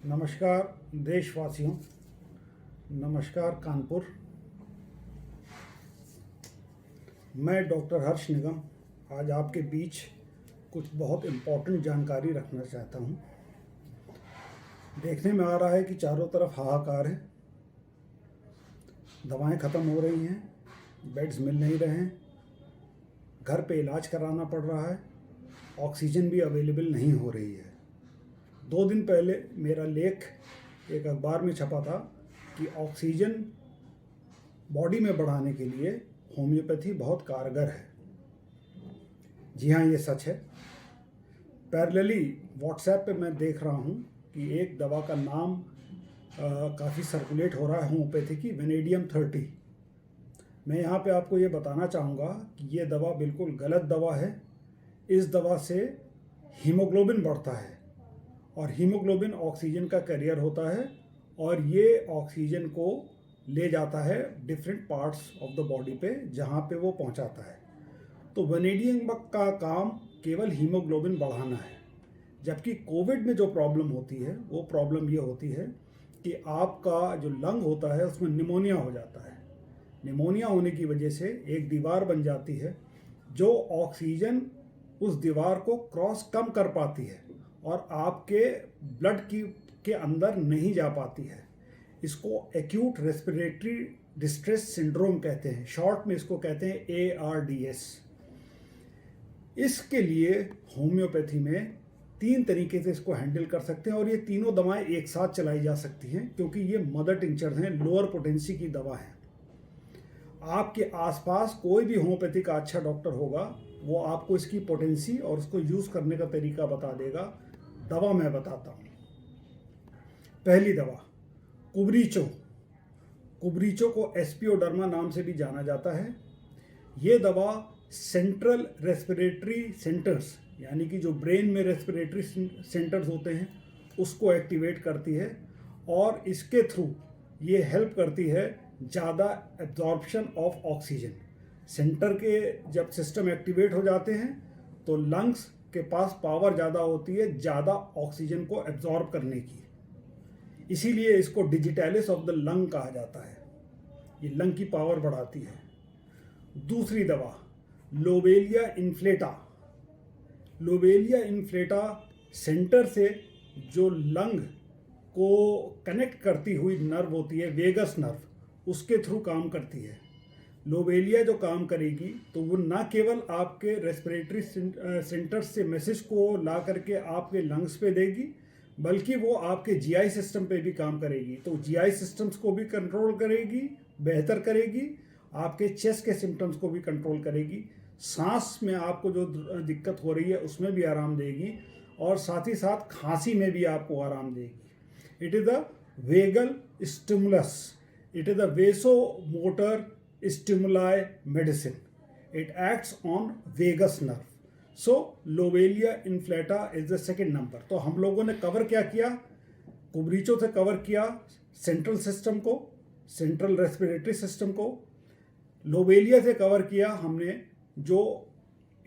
नमस्कार देशवासियों, नमस्कार कानपुर। मैं डॉक्टर हर्ष निगम आज आपके बीच कुछ बहुत इम्पोर्टेंट जानकारी रखना चाहता हूँ। देखने में आ रहा है कि चारों तरफ हाहाकार है, दवाएं ख़त्म हो रही हैं, बेड्स मिल नहीं रहे हैं, घर पे इलाज कराना पड़ रहा है, ऑक्सीजन भी अवेलेबल नहीं हो रही है। 2 दिन पहले मेरा लेख एक अखबार में छपा था कि ऑक्सीजन बॉडी में बढ़ाने के लिए होम्योपैथी बहुत कारगर है। जी हाँ, ये सच है। पैरेलली व्हाट्सएप पे मैं देख रहा हूँ कि एक दवा का नाम काफ़ी सर्कुलेट हो रहा है होम्योपैथी की, वेनेडियम 30। मैं यहाँ पे आपको ये बताना चाहूँगा कि ये दवा बिल्कुल गलत दवा है। इस दवा से हीमोग्लोबिन बढ़ता है और हीमोग्लोबिन ऑक्सीजन का कैरियर होता है और ये ऑक्सीजन को ले जाता है different parts of the body पे जहाँ पे वो पहुँचाता है। तो वेनेडियम का काम केवल हीमोग्लोबिन बढ़ाना है, जबकि कोविड में जो प्रॉब्लम होती है वो प्रॉब्लम ये होती है कि आपका जो लंग होता है उसमें निमोनिया हो जाता है। निमोनिया होने की वजह से एक दीवार बन जाती है जो ऑक्सीजन उस दीवार को क्रॉस कम कर पाती है और आपके ब्लड के अंदर नहीं जा पाती है। इसको एक्यूट रेस्पिरेटरी डिस्ट्रेस सिंड्रोम कहते हैं, शॉर्ट में इसको कहते हैं ARDS। इसके लिए होम्योपैथी में 3 तरीके से इसको हैंडल कर सकते हैं और ये तीनों दवाएं एक साथ चलाई जा सकती हैं क्योंकि ये मदर टिंचर हैं, लोअर पोटेंसी की दवा है। आपके आसपास कोई भी होम्योपैथी का अच्छा डॉक्टर होगा, वो आपको इसकी पोटेंसी और उसको यूज़ करने का तरीका बता देगा। दवा मैं बताता हूँ। पहली दवा कुब्रीचो। कुब्रीचो को एस्पियोडर्मा नाम से भी जाना जाता है। ये दवा सेंट्रल रेस्पिरेटरी सेंटर्स, यानी कि जो ब्रेन में रेस्पिरेटरी सेंटर्स होते हैं, उसको एक्टिवेट करती है और इसके थ्रू ये हेल्प करती है ज़्यादा एब्जॉर्प्शन ऑफ ऑक्सीजन। सेंटर के जब सिस्टम एक्टिवेट हो जाते हैं तो लंग्स के पास पावर ज़्यादा होती है ज़्यादा ऑक्सीजन को एब्जॉर्ब करने की, इसीलिए इसको डिजिटैलिस ऑफ द लंग कहा जाता है। ये लंग की पावर बढ़ाती है। दूसरी दवा लोबेलिया इन्फ्लेटा। लोबेलिया इन्फ्लेटा सेंटर से जो लंग को कनेक्ट करती हुई नर्व होती है, वेगस नर्व, उसके थ्रू काम करती है। लोबेलिया जो काम करेगी तो वो ना केवल आपके रेस्पिरेटरी सेंटर से मैसेज को ला करके आपके लंग्स पे देगी, बल्कि वो आपके जीआई सिस्टम पे भी काम करेगी। तो जीआई सिस्टम्स को भी कंट्रोल करेगी, बेहतर करेगी, आपके चेस्ट के सिम्टम्स को भी कंट्रोल करेगी, सांस में आपको जो दिक्कत हो रही है उसमें भी आराम देगी और साथ ही साथ खांसी में भी आपको आराम देगी। It is a vagal stimulus, it is a vasomotor stimuli medicine. It acts on vagus nerve. So lobelia inflata is the second number. तो हम लोगों ने कवर क्या किया? कुब्रीचो से कवर किया सेंट्रल सिस्टम को, सेंट्रल रेस्पिरेटरी सिस्टम को। लोबेलिया से कवर किया हमने जो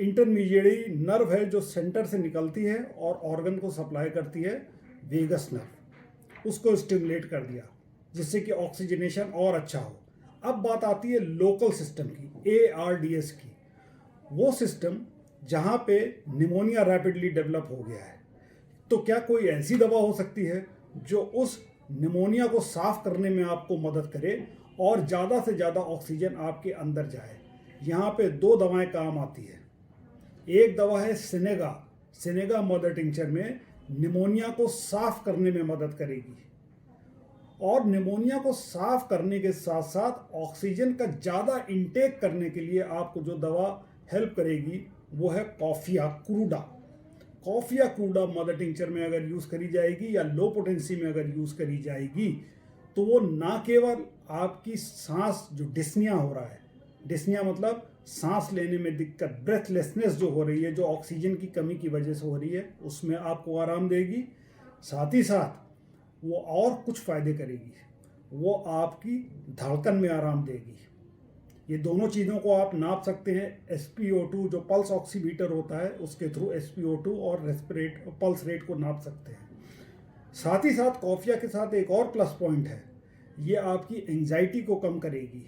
इंटरमीडिएट नर्व है जो सेंटर से निकलती है और ऑर्गन को सप्लाई करती है, वेगस नर्व, उसको स्टिमुलेट कर दिया जिससे कि ऑक्सीजनेशन और अच्छा हो। अब बात आती है लोकल सिस्टम की, ARDS की। वो सिस्टम जहाँ पे निमोनिया रैपिडली डेवलप हो गया है। तो क्या कोई ऐसी दवा हो सकती है जो उस निमोनिया को साफ करने में आपको मदद करे और ज़्यादा से ज़्यादा ऑक्सीजन आपके अंदर जाए? यहाँ पे 2 दवाएं काम आती है। एक दवा है सिनेगा। सिनेगा मदर टिंचर में निमोनिया को साफ करने में मदद करेगी और निमोनिया को साफ करने के साथ साथ ऑक्सीजन का ज़्यादा इंटेक करने के लिए आपको जो दवा हेल्प करेगी वो है coffea cruda. Coffea cruda mother tincture में अगर यूज़ करी जाएगी या लो पोटेंसी में अगर यूज़ करी जाएगी तो वो ना केवल आपकी सांस जो डिस्निया हो रहा है, डिस्निया मतलब सांस लेने में दिक्कत, ब्रेथलेसनेस जो हो रही है, जो ऑक्सीजन की कमी की वजह से हो रही है, उसमें आपको आराम देगी। साथ ही साथ वो और कुछ फ़ायदे करेगी, वो आपकी धड़कन में आराम देगी। ये दोनों चीज़ों को आप नाप सकते हैं। SpO2 जो पल्स ऑक्सीमीटर होता है उसके थ्रू SpO2 और पल्स रेट को नाप सकते हैं। साथ ही साथ कॉफिया के साथ एक और प्लस पॉइंट है, ये आपकी एंजाइटी को कम करेगी।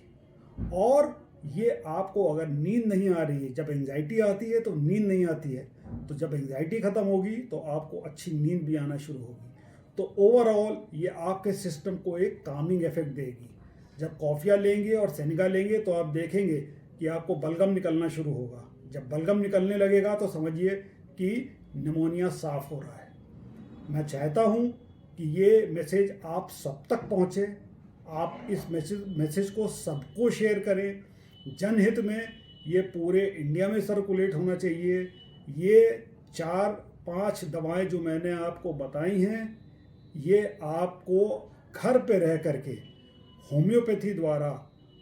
और ये आपको अगर नींद नहीं आ रही है, जब एंजाइटी आती है तो नींद नहीं आती है, तो जब एंजाइटी ख़त्म होगी तो आपको अच्छी नींद भी आना शुरू होगी। तो ओवरऑल ये आपके सिस्टम को एक कामिंग इफेक्ट देगी। जब कॉफिया लेंगे और सेनेगा लेंगे तो आप देखेंगे कि आपको बलगम निकलना शुरू होगा। जब बलगम निकलने लगेगा तो समझिए कि निमोनिया साफ हो रहा है। मैं चाहता हूँ कि ये मैसेज आप सब तक पहुँचे। आप इस मैसेज को सबको शेयर करें। जनहित में ये पूरे इंडिया में सर्कुलेट होना चाहिए। ये 4-5 दवाएं जो मैंने आपको बताई हैं, ये आपको घर पे रह करके होम्योपैथी द्वारा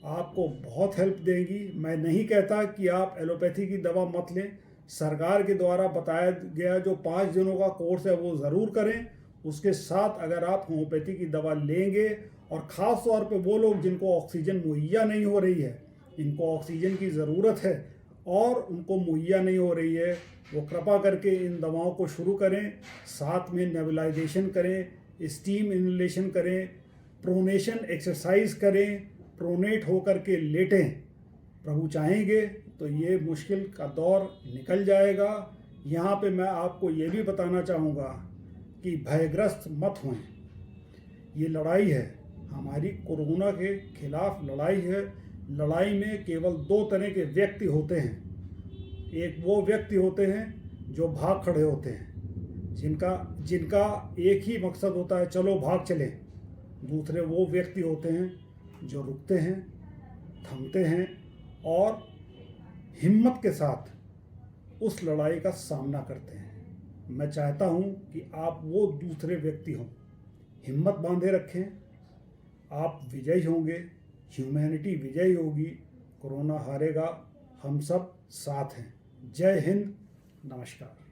आपको बहुत हेल्प देंगी। मैं नहीं कहता कि आप एलोपैथी की दवा मत लें। सरकार के द्वारा बताया गया जो 5 दिनों का कोर्स है वो ज़रूर करें। उसके साथ अगर आप होम्योपैथी की दवा लेंगे, और ख़ास तौर पे वो लोग जिनको ऑक्सीजन मुहैया नहीं हो रही है, इनको ऑक्सीजन की ज़रूरत है और उनको मुहैया नहीं हो रही है, वो कृपा करके इन दवाओं को शुरू करें। साथ में नेबुलाइजेशन करें, स्टीम इनहेलेशन करें, प्रोनेशन एक्सरसाइज करें, प्रोनेट होकर के लेटें। प्रभु चाहेंगे तो ये मुश्किल का दौर निकल जाएगा। यहाँ पे मैं आपको ये भी बताना चाहूँगा कि भयग्रस्त मत हों। ये लड़ाई है, हमारी कोरोना के खिलाफ लड़ाई है। लड़ाई में केवल 2 तरह के व्यक्ति होते हैं। एक वो व्यक्ति होते हैं जो भाग खड़े होते हैं, जिनका एक ही मकसद होता है, चलो भाग चले। दूसरे वो व्यक्ति होते हैं जो रुकते हैं, थमते हैं और हिम्मत के साथ उस लड़ाई का सामना करते हैं। मैं चाहता हूँ कि आप वो दूसरे व्यक्ति हों। हिम्मत बांधे रखें, आप विजयी होंगे, ह्यूमैनिटी विजयी होगी, कोरोना हारेगा, हम सब साथ हैं। जय हिंद, नमस्कार।